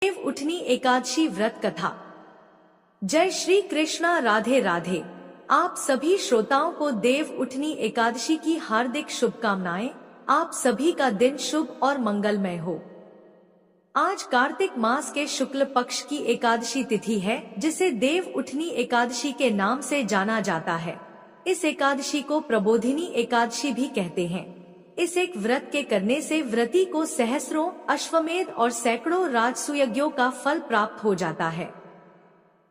देव उठनी एकादशी व्रत कथा। जय श्री कृष्णा, राधे राधे। आप सभी श्रोताओं को देव उठनी एकादशी की हार्दिक शुभकामनाएं। आप सभी का दिन शुभ और मंगलमय हो। आज कार्तिक मास के शुक्ल पक्ष की एकादशी तिथि है, जिसे देव उठनी एकादशी के नाम से जाना जाता है। इस एकादशी को प्रबोधिनी एकादशी भी कहते हैं। इस एक व्रत के करने से व्रती को सहस्रों अश्वमेध और सैकड़ों राजसूयज्ञों का फल प्राप्त हो जाता है।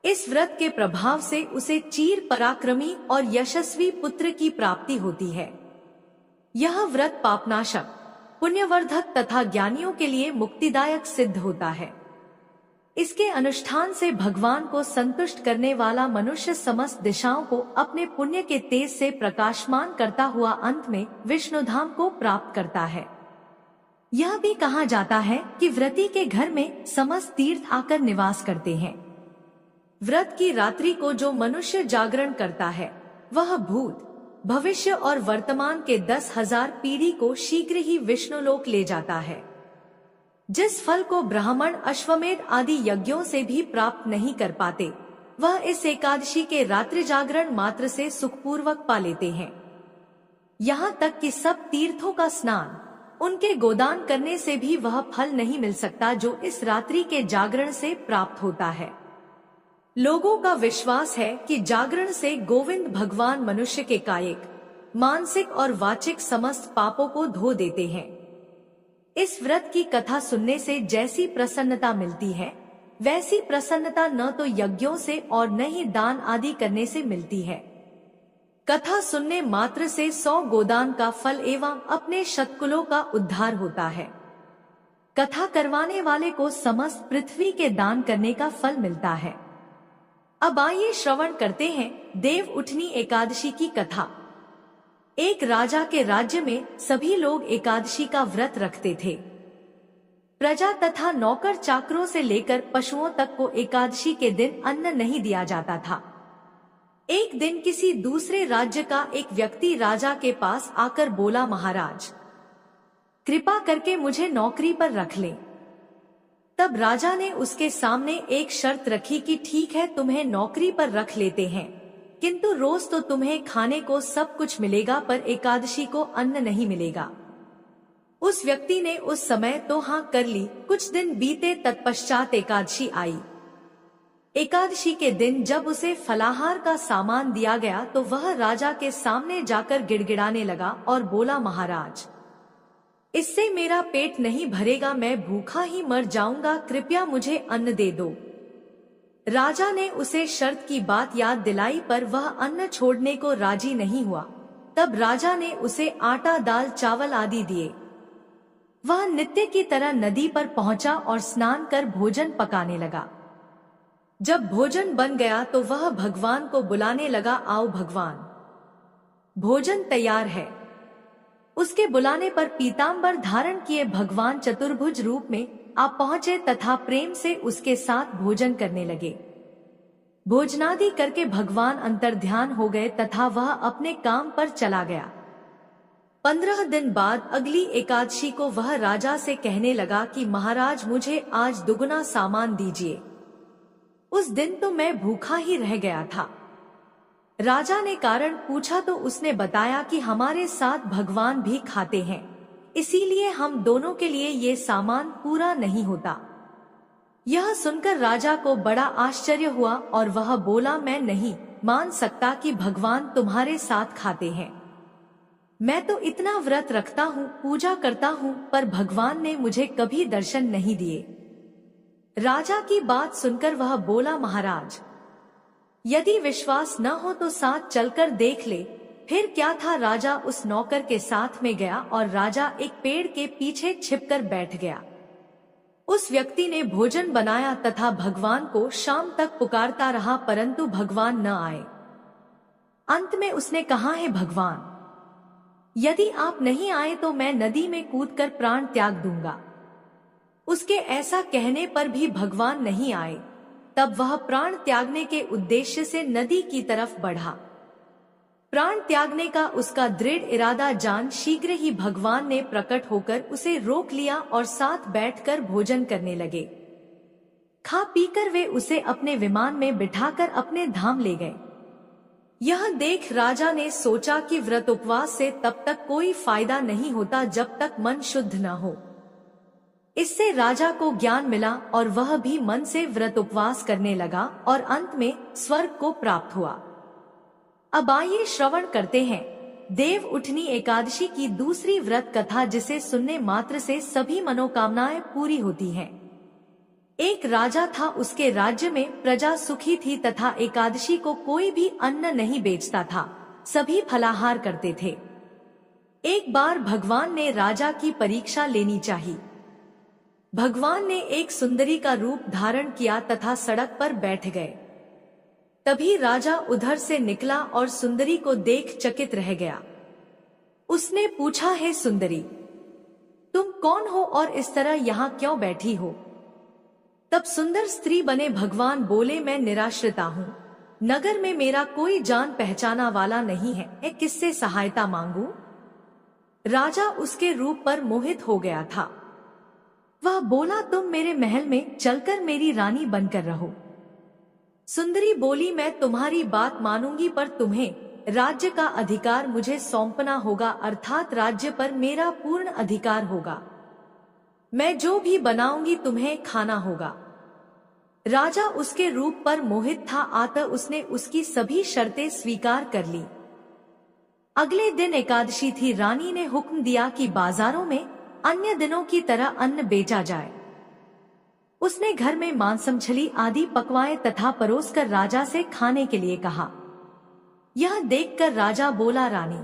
इस व्रत के प्रभाव से उसे चीर पराक्रमी और यशस्वी पुत्र की प्राप्ति होती है। यह व्रत पापनाशक, पुण्यवर्धक तथा ज्ञानियों के लिए मुक्तिदायक सिद्ध होता है। इसके अनुष्ठान से भगवान को संतुष्ट करने वाला मनुष्य समस्त दिशाओं को अपने पुण्य के तेज से प्रकाशमान करता हुआ अंत में विष्णुधाम को प्राप्त करता है। यह भी कहा जाता है कि व्रती के घर में समस्त तीर्थ आकर निवास करते हैं। व्रत की रात्रि को जो मनुष्य जागरण करता है, वह भूत, भविष्य और वर्तमान के 10,000 पीढ़ी को शीघ्र ही विष्णुलोक ले जाता है। जिस फल को ब्राह्मण अश्वमेध आदि यज्ञों से भी प्राप्त नहीं कर पाते, वह इस एकादशी के रात्रि जागरण मात्र से सुखपूर्वक पा लेते हैं। यहाँ तक कि सब तीर्थों का स्नान, उनके गोदान करने से भी वह फल नहीं मिल सकता जो इस रात्रि के जागरण से प्राप्त होता है। लोगों का विश्वास है कि जागरण से गोविंद भगवान मनुष्य के कायिक, मानसिक और वाचिक समस्त पापों को धो देते हैं। इस व्रत की कथा सुनने से जैसी प्रसन्नता मिलती है, वैसी प्रसन्नता न तो यज्ञों से और न ही दान आदि करने से मिलती है। कथा सुनने मात्र से 100 गोदान का फल एवं अपने शतकुलों का उद्धार होता है। कथा करवाने वाले को समस्त पृथ्वी के दान करने का फल मिलता है। अब आइए श्रवण करते हैं देव उठनी एकादशी की कथा। एक राजा के राज्य में सभी लोग एकादशी का व्रत रखते थे। प्रजा तथा नौकर चाकरों से लेकर पशुओं तक को एकादशी के दिन अन्न नहीं दिया जाता था। एक दिन किसी दूसरे राज्य का एक व्यक्ति राजा के पास आकर बोला, महाराज, कृपा करके मुझे नौकरी पर रख लें। तब राजा ने उसके सामने एक शर्त रखी कि ठीक है, तुम्हें नौकरी पर रख लेते हैं, किंतु रोज तो तुम्हें खाने को सब कुछ मिलेगा, पर एकादशी को अन्न नहीं मिलेगा। उस व्यक्ति ने उस समय तो हाँ कर ली। कुछ दिन बीते, तत्पश्चात एकादशी आई। एकादशी के दिन जब उसे फलाहार का सामान दिया गया तो वह राजा के सामने जाकर गिड़गिड़ाने लगा और बोला, महाराज, इससे मेरा पेट नहीं भरेगा, मैं भूखा ही मर जाऊंगा, कृपया मुझे अन्न दे दो। राजा ने उसे शर्त की बात याद दिलाई, पर वह अन्न छोड़ने को राजी नहीं हुआ। तब राजा ने उसे आटा, दाल, चावल आदि दिए। वह नित्य की तरह नदी पर पहुंचा और स्नान कर भोजन पकाने लगा। जब भोजन बन गया तो वह भगवान को बुलाने लगा, आओ भगवान, भोजन तैयार है। उसके बुलाने पर पीतांबर धारण किए भगवान चतुर्भुज रूप में आप पहुंचे तथा प्रेम से उसके साथ भोजन करने लगे। भोजनादि करके भगवान अंतर्ध्यान हो गए तथा वह अपने काम पर चला गया। 15 दिन बाद अगली एकादशी को वह राजा से कहने लगा कि महाराज, मुझे आज दुगुना सामान दीजिए। उस दिन तो मैं भूखा ही रह गया था। राजा ने कारण पूछा तो उसने बताया कि हमारे साथ भगवान भी खाते हैं, इसीलिए हम दोनों के लिए ये सामान पूरा नहीं होता। यह सुनकर राजा को बड़ा आश्चर्य हुआ और वह बोला, मैं नहीं मान सकता कि भगवान तुम्हारे साथ खाते हैं। मैं तो इतना व्रत रखता हूँ, पूजा करता हूँ, पर भगवान ने मुझे कभी दर्शन नहीं दिए। राजा की बात सुनकर वह बोला, महाराज, यदि विश्वास न हो तो साथ चलकर देख ले। फिर क्या था, राजा उस नौकर के साथ में गया और राजा एक पेड़ के पीछे छिपकर बैठ गया। उस व्यक्ति ने भोजन बनाया तथा भगवान को शाम तक पुकारता रहा, परंतु भगवान न आए। अंत में उसने कहा, है भगवान, यदि आप नहीं आए तो मैं नदी में कूदकर प्राण त्याग दूंगा। उसके ऐसा कहने पर भी भगवान नहीं आए। तब वह प्राण त्यागने के उद्देश्य से नदी की तरफ बढ़ा। प्राण त्यागने का उसका दृढ़ इरादा जान शीघ्र ही भगवान ने प्रकट होकर उसे रोक लिया और साथ बैठकर भोजन करने लगे। खा पीकर वे उसे अपने विमान में बिठाकर अपने धाम ले गए। यह देख राजा ने सोचा कि व्रत उपवास से तब तक कोई फायदा नहीं होता जब तक मन शुद्ध न हो। इससे राजा को ज्ञान मिला और वह भी मन से व्रत उपवास करने लगा और अंत में स्वर्ग को प्राप्त हुआ। अब आइए श्रवण करते हैं देव उठनी एकादशी की दूसरी व्रत कथा, जिसे सुनने मात्र से सभी मनोकामनाएं पूरी होती हैं। एक राजा था, उसके राज्य में प्रजा सुखी थी तथा एकादशी को कोई भी अन्न नहीं बेचता था, सभी फलाहार करते थे। एक बार भगवान ने राजा की परीक्षा लेनी चाहिए। भगवान ने एक सुंदरी का रूप धारण किया तथा सड़क पर बैठ गए। तभी राजा उधर से निकला और सुंदरी को देख चकित रह गया। उसने पूछा, हे सुंदरी, तुम कौन हो और इस तरह यहाँ क्यों बैठी हो? तब सुंदर स्त्री बने भगवान बोले, मैं निराश्रिता हूँ, नगर में मेरा कोई जान पहचाना वाला नहीं है, मैं किससे सहायता मांगू? राजा उसके रूप पर मोहित हो गया था। वह बोला, तुम मेरे महल में चलकर मेरी रानी बनकर रहो। सुंदरी बोली, मैं तुम्हारी बात मानूंगी, पर तुम्हें राज्य का अधिकार मुझे सौंपना होगा, अर्थात राज्य पर मेरा पूर्ण अधिकार होगा। मैं जो भी बनाऊंगी तुम्हें खाना होगा। राजा उसके रूप पर मोहित था, अतः उसने उसकी सभी शर्तें स्वीकार कर ली। अगले दिन एकादशी थी। रानी ने हुक्म दिया कि बाजारों में अन्य दिनों की तरह अन्न बेचा जाए। उसने घर में मांस मछली आदि पकवाए तथा परोसकर राजा से खाने के लिए कहा। यह देखकर राजा बोला, रानी,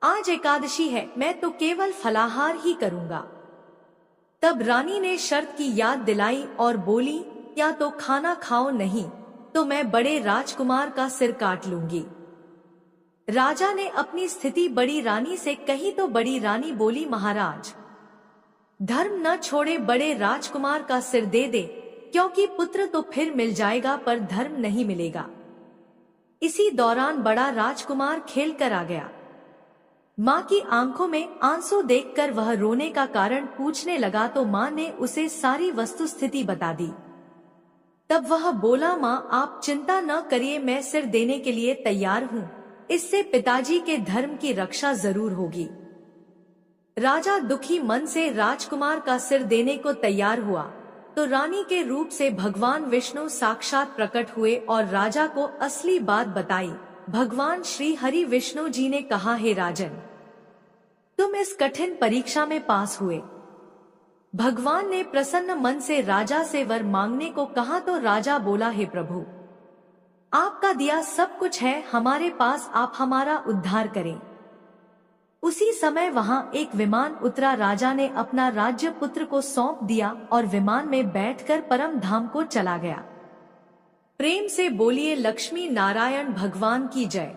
आज एकादशी है, मैं तो केवल फलाहार ही करूंगा। तब रानी ने शर्त की याद दिलाई और बोली, या तो खाना खाओ, नहीं तो मैं बड़े राजकुमार का सिर काट लूंगी। राजा ने अपनी स्थिति बड़ी रानी से कही तो बड़ी रानी बोली, महाराज, धर्म न छोड़े बड़े राजकुमार का सिर दे दे, क्योंकि पुत्र तो फिर मिल जाएगा पर धर्म नहीं मिलेगा। इसी दौरान बड़ा राजकुमार खेल कर आ गया। माँ की आंखों में आंसू देखकर वह रोने का कारण पूछने लगा तो माँ ने उसे सारी वस्तुस्थिति बता दी। तब वह बोला, माँ आप चिंता न करिए, मैं सिर देने के लिए तैयार हूँ, इससे पिताजी के धर्म की रक्षा जरूर होगी। राजा दुखी मन से राजकुमार का सिर देने को तैयार हुआ तो रानी के रूप से भगवान विष्णु साक्षात प्रकट हुए और राजा को असली बात बताई। भगवान श्री हरि विष्णु जी ने कहा, हे राजन, तुम इस कठिन परीक्षा में पास हुए। भगवान ने प्रसन्न मन से राजा से वर मांगने को कहा तो राजा बोला, हे प्रभु, आपका दिया सब कुछ है हमारे पास, आप हमारा उद्धार करें। उसी समय वहां एक विमान उतरा। राजा ने अपना राज्य पुत्र को सौंप दिया और विमान में बैठकर परम धाम को चला गया। प्रेम से बोलिए लक्ष्मी नारायण भगवान की जय।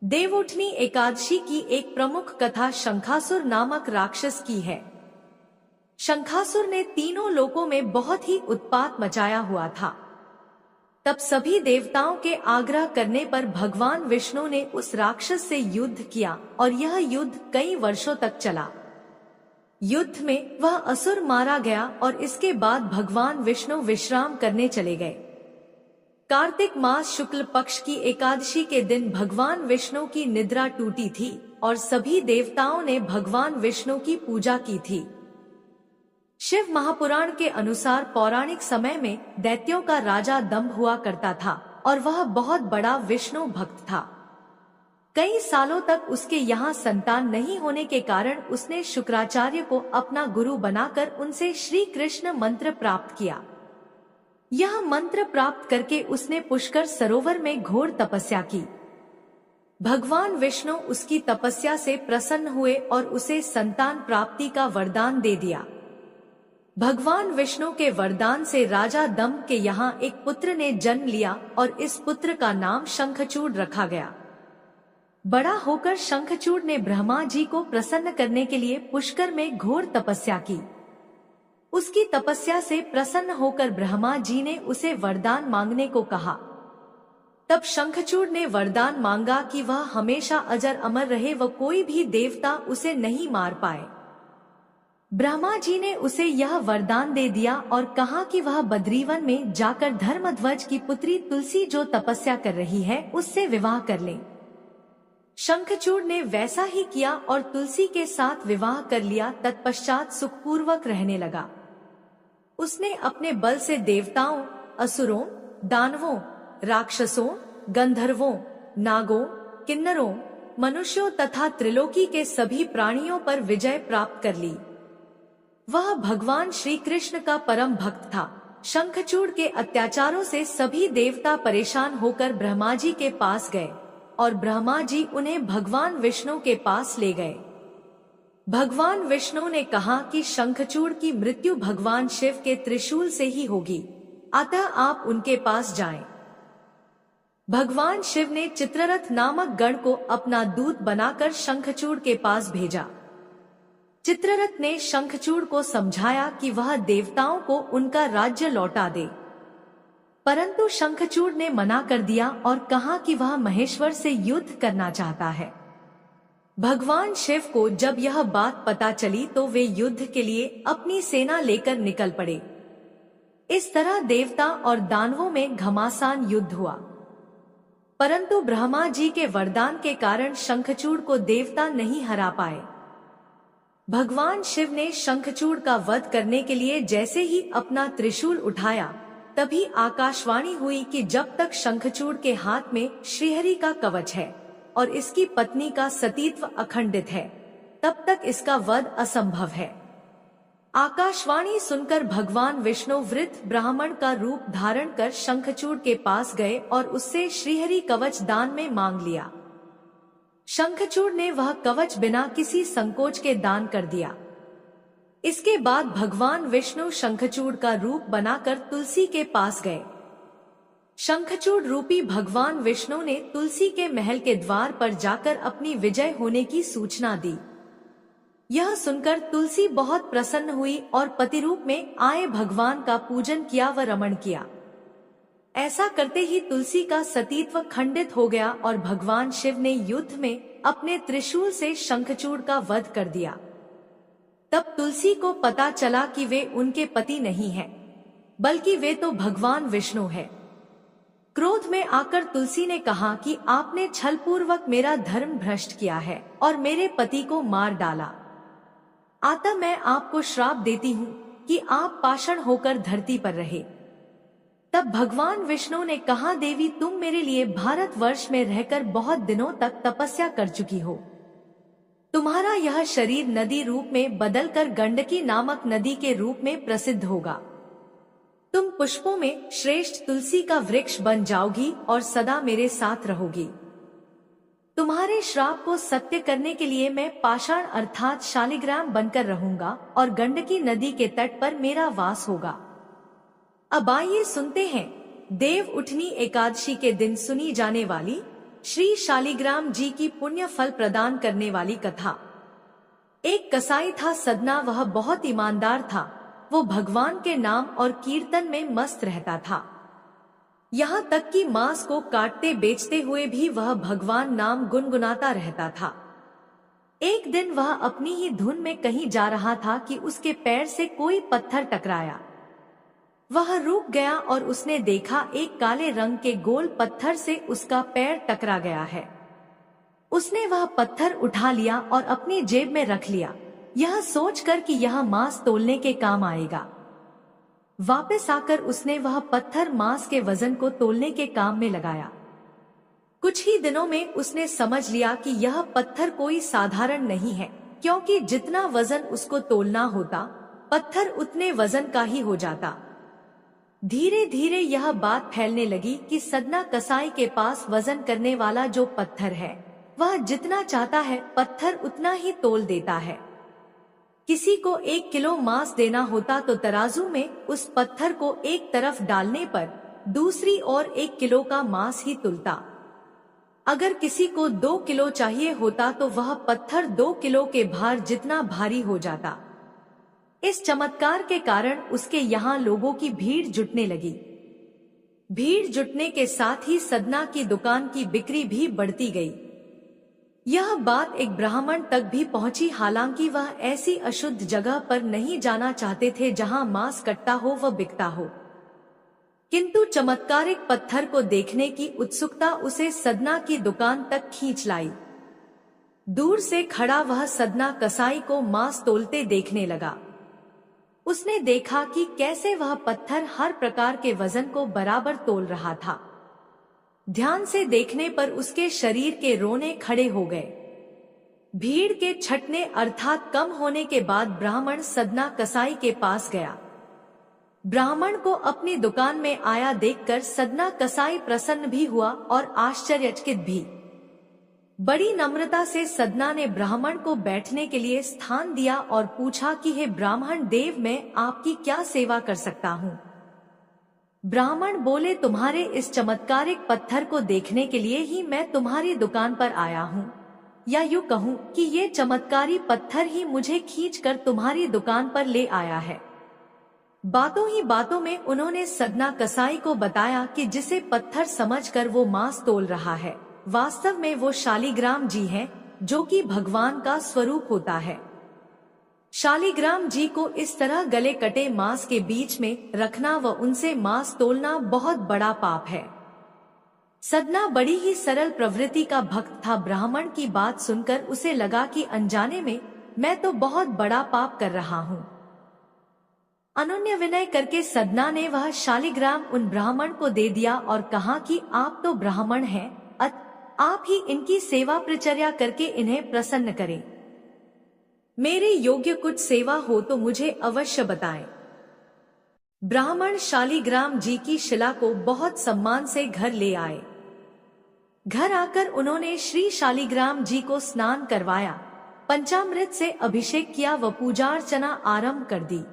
देवउठनी एकादशी की एक प्रमुख कथा शंखासुर नामक राक्षस की है। शंखासुर ने तीनों लोकों में बहुत ही उत्पात मचाया हुआ था। तब सभी देवताओं के आग्रह करने पर भगवान विष्णु ने उस राक्षस से युद्ध किया और यह युद्ध कई वर्षों तक चला। युद्ध में वह असुर मारा गया और इसके बाद भगवान विष्णु विश्राम करने चले गए। कार्तिक मास शुक्ल पक्ष की एकादशी के दिन भगवान विष्णु की निद्रा टूटी थी और सभी देवताओं ने भगवान विष्णु की पूजा की थी। शिव महापुराण के अनुसार पौराणिक समय में दैत्यों का राजा दंभ हुआ करता था और वह बहुत बड़ा विष्णु भक्त था। कई सालों तक उसके यहाँ संतान नहीं होने के कारण उसने शुक्राचार्य को अपना गुरु बनाकर उनसे श्री कृष्ण मंत्र प्राप्त किया। यह मंत्र प्राप्त करके उसने पुष्कर सरोवर में घोर तपस्या की। भगवान विष्णु उसकी तपस्या से प्रसन्न हुए और उसे संतान प्राप्ति का वरदान दे दिया। भगवान विष्णु के वरदान से राजा दंभ के यहाँ एक पुत्र ने जन्म लिया और इस पुत्र का नाम शंखचूड़ रखा गया। बड़ा होकर शंखचूड़ ने ब्रह्मा जी को प्रसन्न करने के लिए पुष्कर में घोर तपस्या की। उसकी तपस्या से प्रसन्न होकर ब्रह्मा जी ने उसे वरदान मांगने को कहा। तब शंखचूड़ ने वरदान मांगा कि वह हमेशा अजर अमर रहे व कोई भी देवता उसे नहीं मार पाए। ब्रह्मा जी ने उसे यह वरदान दे दिया और कहा कि वह बद्रीवन में जाकर धर्मध्वज की पुत्री तुलसी जो तपस्या कर रही है उससे विवाह कर ले। शंखचूड़ ने वैसा ही किया और तुलसी के साथ विवाह कर लिया। तत्पश्चात सुखपूर्वक रहने लगा। उसने अपने बल से देवताओं, असुरों, दानवों, राक्षसों, गंधर्वों, नागों, किन्नरों, मनुष्यों तथा त्रिलोकी के सभी प्राणियों पर विजय प्राप्त कर ली। वह भगवान श्री कृष्ण का परम भक्त था। शंखचूड़ के अत्याचारों से सभी देवता परेशान होकर ब्रह्मा जी के पास गए और ब्रह्मा जी उन्हें भगवान विष्णु के पास ले गए। भगवान विष्णु ने कहा कि शंखचूड़ की मृत्यु भगवान शिव के त्रिशूल से ही होगी, अतः आप उनके पास जाएं। भगवान शिव ने चित्ररथ नामक गण को अपना दूत बनाकर शंखचूड़ के पास भेजा। चित्ररथ ने शंखचूड़ को समझाया कि वह देवताओं को उनका राज्य लौटा दे, परंतु शंखचूड़ ने मना कर दिया और कहा कि वह महेश्वर से युद्ध करना चाहता है। भगवान शिव को जब यह बात पता चली तो वे युद्ध के लिए अपनी सेना लेकर निकल पड़े। इस तरह देवता और दानवों में घमासान युद्ध हुआ, परंतु ब्रह्मा जी के वरदान के कारण शंखचूड़ को देवता नहीं हरा पाए। भगवान शिव ने शंखचूड़ का वध करने के लिए जैसे ही अपना त्रिशूल उठाया, तभी आकाशवाणी हुई कि जब तक शंखचूड़ के हाथ में श्रीहरि का कवच है और इसकी पत्नी का सतीत्व अखंडित है, तब तक इसका वध असंभव है। आकाशवाणी सुनकर भगवान विष्णु वृद्ध ब्राह्मण का रूप धारण कर शंखचूड़ के पास गए और उससे श्रीहरि कवच दान में मांग लिया। शंखचूड़ ने वह कवच बिना किसी संकोच के दान कर दिया। इसके बाद भगवान विष्णु शंखचूड़ का रूप बनाकर तुलसी के पास गए। शंखचूड़ रूपी भगवान विष्णु ने तुलसी के महल के द्वार पर जाकर अपनी विजय होने की सूचना दी। यह सुनकर तुलसी बहुत प्रसन्न हुई और पति रूप में आए भगवान का पूजन किया व रमण किया। ऐसा करते ही तुलसी का सतीत्व खंडित हो गया और भगवान शिव ने युद्ध में अपने त्रिशूल से शंखचूड़ का वध कर दिया। तब तुलसी को पता चला कि वे उनके पति नहीं हैं, बल्कि वे तो भगवान विष्णु हैं। क्रोध में आकर तुलसी ने कहा कि आपने छलपूर्वक मेरा धर्म भ्रष्ट किया है और मेरे पति को मार डाला। अतः मैं आपको श्राप देती हूँ कि आप पाषाण होकर धरती पर रहे। तब भगवान विष्णु ने कहा, देवी तुम मेरे लिए भारतवर्ष में रहकर बहुत दिनों तक तपस्या कर चुकी हो। तुम्हारा यह शरीर नदी रूप में बदलकर गंडकी नामक नदी के रूप में प्रसिद्ध होगा। तुम पुष्पों में श्रेष्ठ तुलसी का वृक्ष बन जाओगी और सदा मेरे साथ रहोगी। तुम्हारे श्राप को सत्य करने के लिए मैं पाषाण अर्थात शालिग्राम बनकर रहूंगा और गंडकी नदी के तट पर मेरा वास होगा। अब आइए सुनते हैं देव उठनी एकादशी के दिन सुनी जाने वाली श्री शालिग्राम जी की पुण्य फल प्रदान करने वाली कथा। एक कसाई था सदना, वह बहुत ईमानदार था। वो भगवान के नाम और कीर्तन में मस्त रहता था। यहाँ तक कि मांस को काटते बेचते हुए भी वह भगवान नाम गुनगुनाता रहता था। एक दिन वह अपनी ही धुन में कहीं जा रहा था कि उसके पैर से कोई पत्थर टकराया। वह रुक गया और उसने देखा एक काले रंग के गोल पत्थर से उसका पैर टकरा गया है। उसने वह पत्थर उठा लिया और अपनी जेब में रख लिया, यह सोचकर कि यह मांस तोलने के काम आएगा। वापस आकर उसने वह पत्थर मांस के वजन को तोलने के काम में लगाया। कुछ ही दिनों में उसने समझ लिया कि यह पत्थर कोई साधारण नहीं है, क्योंकि जितना वजन उसको तोलना होता, पत्थर उतने वजन का ही हो जाता। धीरे धीरे यह बात फैलने लगी कि सदना कसाई के पास वजन करने वाला जो पत्थर है, वह जितना चाहता है पत्थर उतना ही तोल देता है। किसी को 1 किलो मांस देना होता तो तराजू में उस पत्थर को एक तरफ डालने पर दूसरी ओर 1 किलो का मांस ही तुलता। अगर किसी को 2 किलो चाहिए होता तो वह पत्थर 2 किलो के भार जितना भारी हो जाता। इस चमत्कार के कारण उसके यहाँ लोगों की भीड़ जुटने लगी। भीड़ जुटने के साथ ही सदना की दुकान की बिक्री भी बढ़ती गई। यह बात एक ब्राह्मण तक भी पहुंची, हालांकि वह ऐसी अशुद्ध जगह पर नहीं जाना चाहते थे जहां मांस कटता हो व बिकता हो। किंतु चमत्कारिक पत्थर को देखने की उत्सुकता उसे सदना की दुकान तक खींच लाई। दूर से खड़ा वह सदना कसाई को मांस तोलते देखने लगा। उसने देखा कि कैसे वह पत्थर हर प्रकार के वजन को बराबर तोल रहा था। ध्यान से देखने पर उसके शरीर के रोने खड़े हो गए। भीड़ के छटने अर्थात कम होने के बाद ब्राह्मण सदना कसाई के पास गया। ब्राह्मण को अपनी दुकान में आया देखकर सदना कसाई प्रसन्न भी हुआ और आश्चर्यचकित भी। बड़ी नम्रता से सदना ने ब्राह्मण को बैठने के लिए स्थान दिया और पूछा कि हे ब्राह्मण देव, मैं आपकी क्या सेवा कर सकता हूँ? ब्राह्मण बोले, तुम्हारे इस चमत्कारिक पत्थर को देखने के लिए ही मैं तुम्हारी दुकान पर आया हूँ, या यूँ कहूँ कि ये चमत्कारी पत्थर ही मुझे खींचकर तुम्हारी दुकान पर ले आया है। बातों ही बातों में उन्होंने सदना कसाई को बताया कि जिसे पत्थर समझकर वो मांस तोल रहा है, वास्तव में वो शालिग्राम जी हैं, जो कि भगवान का स्वरूप होता है। शालिग्राम जी को इस तरह गले कटे मांस के बीच में रखना व उनसे मांस तोलना बहुत बड़ा पाप है। सदना बड़ी ही सरल प्रवृत्ति का भक्त था। ब्राह्मण की बात सुनकर उसे लगा कि अनजाने में मैं तो बहुत बड़ा पाप कर रहा हूँ। अनन्य विनय करके सदना ने वह शालिग्राम उन ब्राह्मण को दे दिया और कहा कि आप तो ब्राह्मण हैं, आप ही इनकी सेवा प्रचर्या करके इन्हें प्रसन्न करें। मेरे योग्य कुछ सेवा हो तो मुझे अवश्य बताएं। ब्राह्मण शालिग्राम जी की शिला को बहुत सम्मान से घर ले आए। घर आकर उन्होंने श्री शालिग्राम जी को स्नान करवाया, पंचामृत से अभिषेक किया व पूजा अर्चना आरंभ कर दी।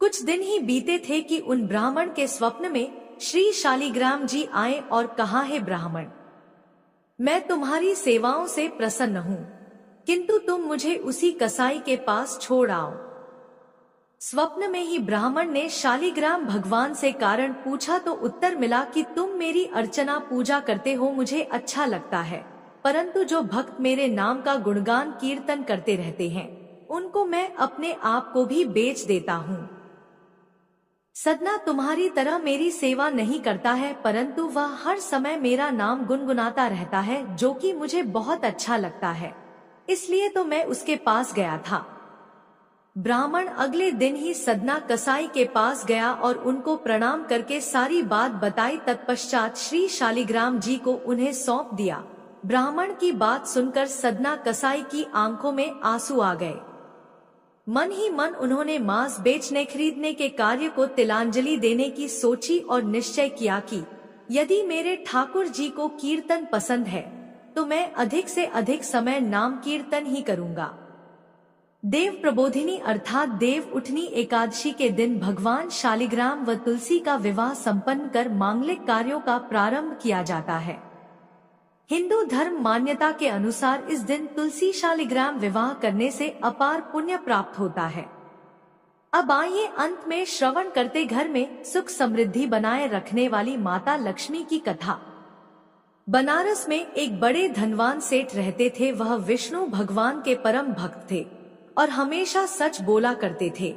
कुछ दिन ही बीते थे कि उन ब्राह्मण के स्वप्न में श्री शालिग्राम जी आए और कहा, हे ब्राह्मण, मैं तुम्हारी सेवाओं से प्रसन्न हूँ, किंतु तुम मुझे उसी कसाई के पास छोड़ आओ। स्वप्न में ही ब्राह्मण ने शालिग्राम भगवान से कारण पूछा तो उत्तर मिला कि तुम मेरी अर्चना पूजा करते हो, मुझे अच्छा लगता है, परंतु जो भक्त मेरे नाम का गुणगान कीर्तन करते रहते हैं, उनको मैं अपने आप को भी बेच देता हूँ। सदना तुम्हारी तरह मेरी सेवा नहीं करता है, परंतु वह हर समय मेरा नाम गुनगुनाता रहता है, जो कि मुझे बहुत अच्छा लगता है, इसलिए तो मैं उसके पास गया था। ब्राह्मण अगले दिन ही सदना कसाई के पास गया और उनको प्रणाम करके सारी बात बताई। तत्पश्चात श्री शालिग्राम जी को उन्हें सौंप दिया। ब्राह्मण की बात सुनकर सदना कसाई की आंखों में आंसू आ गए। मन ही मन उन्होंने मांस बेचने खरीदने के कार्य को तिलांजलि देने की सोची और निश्चय किया कि यदि मेरे ठाकुर जी को कीर्तन पसंद है तो मैं अधिक से अधिक समय नाम कीर्तन ही करूंगा। देव प्रबोधिनी अर्थात देव उठनी एकादशी के दिन भगवान शालिग्राम व तुलसी का विवाह संपन्न कर मांगलिक कार्यों का प्रारंभ किया जाता है। हिंदू धर्म मान्यता के अनुसार इस दिन तुलसी शालिग्राम विवाह करने से अपार पुण्य प्राप्त होता है। अब आइए अंत में श्रवण करते घर में सुख समृद्धि बनाए रखने वाली माता लक्ष्मी की कथा। बनारस में एक बड़े धनवान सेठ रहते थे। वह विष्णु भगवान के परम भक्त थे और हमेशा सच बोला करते थे।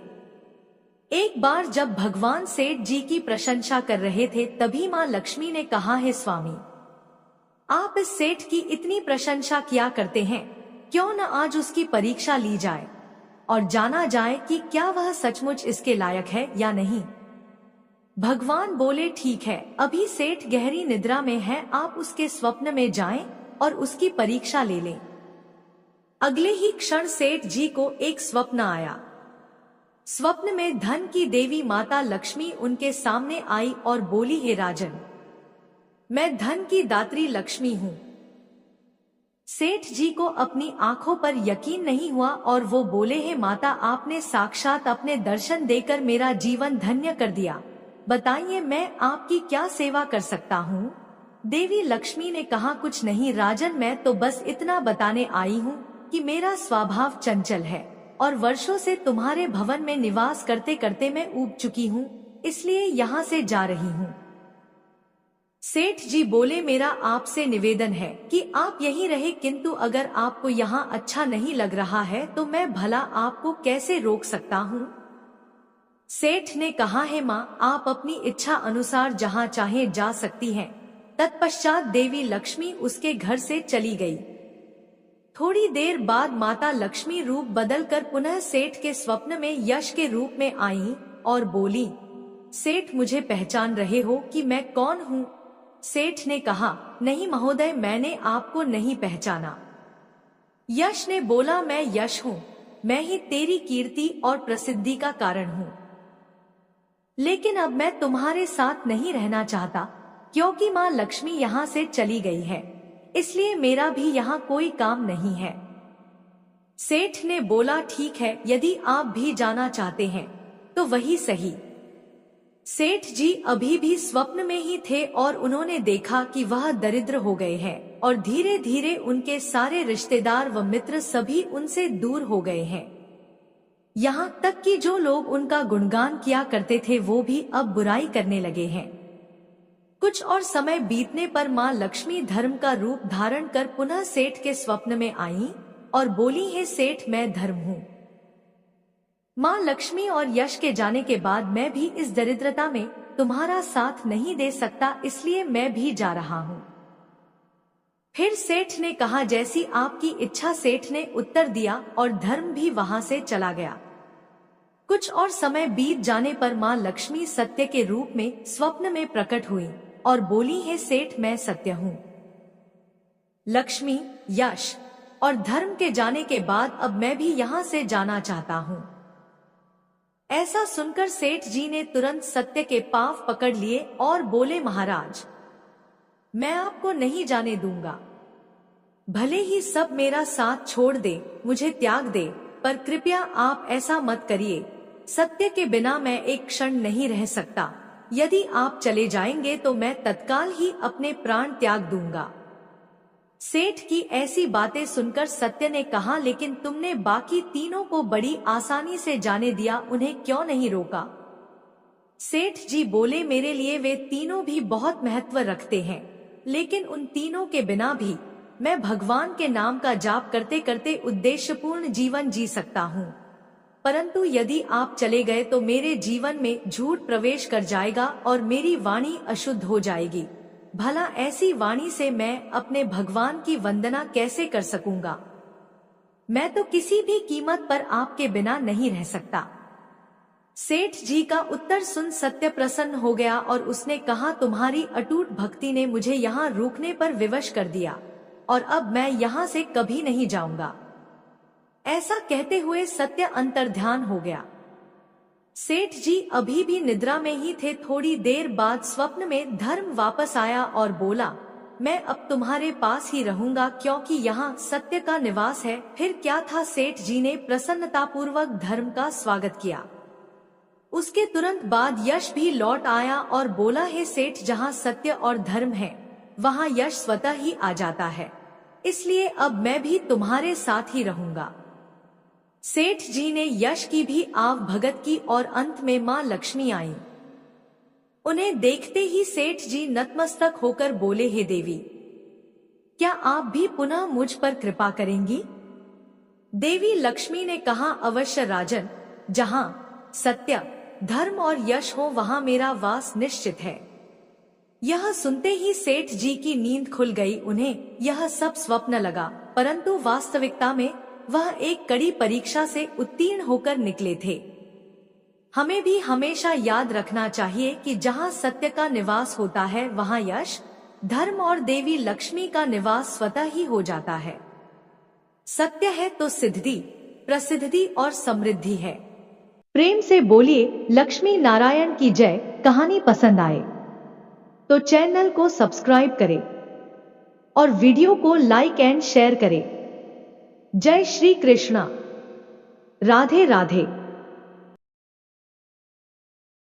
एक बार जब भगवान सेठ जी की प्रशंसा कर रहे थे, तभी माँ लक्ष्मी ने कहा, हे स्वामी, आप इस सेठ की इतनी प्रशंसा किया करते हैं, क्यों न आज उसकी परीक्षा ली जाए और जाना जाए कि क्या वह सचमुच इसके लायक है या नहीं। भगवान बोले, ठीक है, अभी सेठ गहरी निद्रा में है, आप उसके स्वप्न में जाएं और उसकी परीक्षा ले लें। अगले ही क्षण सेठ जी को एक स्वप्न आया। स्वप्न में धन की देवी माता लक्ष्मी उनके सामने आई और बोली, हे राजन, मैं धन की दात्री लक्ष्मी हूँ। सेठ जी को अपनी आंखों पर यकीन नहीं हुआ और वो बोले, हे माता, आपने साक्षात अपने दर्शन देकर मेरा जीवन धन्य कर दिया, बताइए मैं आपकी क्या सेवा कर सकता हूँ। देवी लक्ष्मी ने कहा, कुछ नहीं राजन, मैं तो बस इतना बताने आई हूँ कि मेरा स्वभाव चंचल है और वर्षों से तुम्हारे भवन में निवास करते करते मैं ऊब चुकी हूँ, इसलिए यहाँ से जा रही हूँ। सेठ जी बोले, मेरा आपसे निवेदन है कि आप यहीं रहे, किंतु अगर आपको यहाँ अच्छा नहीं लग रहा है तो मैं भला आपको कैसे रोक सकता हूँ। सेठ ने कहा, है माँ, आप अपनी इच्छा अनुसार जहाँ चाहे जा सकती हैं। तत्पश्चात देवी लक्ष्मी उसके घर से चली गई। थोड़ी देर बाद माता लक्ष्मी रूप बदलकर पुनः सेठ के स्वप्न में यश के रूप में आई और बोली, सेठ, मुझे पहचान रहे हो कि मैं कौन हूँ। सेठ ने कहा, नहीं महोदय, मैंने आपको नहीं पहचाना। यश ने बोला, मैं यश हूँ, मैं ही तेरी कीर्ति और प्रसिद्धि का कारण हूँ। लेकिन अब मैं तुम्हारे साथ नहीं रहना चाहता, क्योंकि माँ लक्ष्मी यहाँ से चली गई है, इसलिए मेरा भी यहाँ कोई काम नहीं है। सेठ ने बोला, ठीक है, यदि आप भी जाना चाहते हैं तो वही सही। सेठ जी अभी भी स्वप्न में ही थे और उन्होंने देखा कि वह दरिद्र हो गए हैं और धीरे धीरे उनके सारे रिश्तेदार व मित्र सभी उनसे दूर हो गए हैं। यहाँ तक कि जो लोग उनका गुणगान किया करते थे वो भी अब बुराई करने लगे हैं। कुछ और समय बीतने पर माँ लक्ष्मी धर्म का रूप धारण कर पुनः सेठ के स्वप्न में आई और बोली, है सेठ, मैं धर्म हूँ। माँ लक्ष्मी और यश के जाने के बाद मैं भी इस दरिद्रता में तुम्हारा साथ नहीं दे सकता, इसलिए मैं भी जा रहा हूँ। फिर सेठ ने कहा, जैसी आपकी इच्छा। सेठ ने उत्तर दिया और धर्म भी वहां से चला गया। कुछ और समय बीत जाने पर माँ लक्ष्मी सत्य के रूप में स्वप्न में प्रकट हुई और बोली, है सेठ, मैं सत्य हूँ। लक्ष्मी, यश और धर्म के जाने के बाद अब मैं भी यहाँ से जाना चाहता हूँ। ऐसा सुनकर सेठ जी ने तुरंत सत्य के पांव पकड़ लिए और बोले, महाराज, मैं आपको नहीं जाने दूंगा। भले ही सब मेरा साथ छोड़ दे, मुझे त्याग दे, पर कृपया आप ऐसा मत करिए। सत्य के बिना मैं एक क्षण नहीं रह सकता। यदि आप चले जाएंगे तो मैं तत्काल ही अपने प्राण त्याग दूंगा। सेठ की ऐसी बातें सुनकर सत्य ने कहा, लेकिन तुमने बाकी तीनों को बड़ी आसानी से जाने दिया, उन्हें क्यों नहीं रोका। सेठ जी बोले, मेरे लिए वे तीनों भी बहुत महत्व रखते हैं, लेकिन उन तीनों के बिना भी मैं भगवान के नाम का जाप करते करते उद्देश्यपूर्ण जीवन जी सकता हूँ। परंतु यदि आप चले गए तो मेरे जीवन में झूठ प्रवेश कर जाएगा और मेरी वाणी अशुद्ध हो जाएगी। भला ऐसी वाणी से मैं अपने भगवान की वंदना कैसे कर सकूंगा। मैं तो किसी भी कीमत पर आपके बिना नहीं रह सकता। सेठ जी का उत्तर सुन सत्य प्रसन्न हो गया और उसने कहा, तुम्हारी अटूट भक्ति ने मुझे यहाँ रुकने पर विवश कर दिया और अब मैं यहाँ से कभी नहीं जाऊंगा। ऐसा कहते हुए सत्य अंतर्ध्यान हो गया। सेठ जी अभी भी निद्रा में ही थे। थोड़ी देर बाद स्वप्न में धर्म वापस आया और बोला, मैं अब तुम्हारे पास ही रहूंगा, क्योंकि यहाँ सत्य का निवास है। फिर क्या था, सेठ जी ने प्रसन्नतापूर्वक धर्म का स्वागत किया। उसके तुरंत बाद यश भी लौट आया और बोला, है सेठ, जहाँ सत्य और धर्म है वहाँ यश स्वतः ही आ जाता है, इसलिए अब मैं भी तुम्हारे साथ ही रहूंगा। सेठ जी ने यश की भी आव भगत की और अंत में माँ लक्ष्मी आई। उन्हें देखते ही सेठ जी नतमस्तक होकर बोले, हे देवी, क्या आप भी पुनः मुझ पर कृपा करेंगी। देवी लक्ष्मी ने कहा, अवश्य राजन, जहाँ सत्य, धर्म और यश हो वहाँ मेरा वास निश्चित है। यह सुनते ही सेठ जी की नींद खुल गई। उन्हें यह सब स्वप्न लगा, परंतु वास्तविकता में वह एक कड़ी परीक्षा से उत्तीर्ण होकर निकले थे। हमें भी हमेशा याद रखना चाहिए कि जहाँ सत्य का निवास होता है वहाँ यश, धर्म और देवी लक्ष्मी का निवास स्वतः ही हो जाता है। सत्य है तो सिद्धि, प्रसिद्धि और समृद्धि है। प्रेम से बोलिए लक्ष्मी नारायण की जय। कहानी पसंद आए तो चैनल को सब्सक्राइब करें और वीडियो को लाइक एंड शेयर करें। जय श्री कृष्णा। राधे राधे।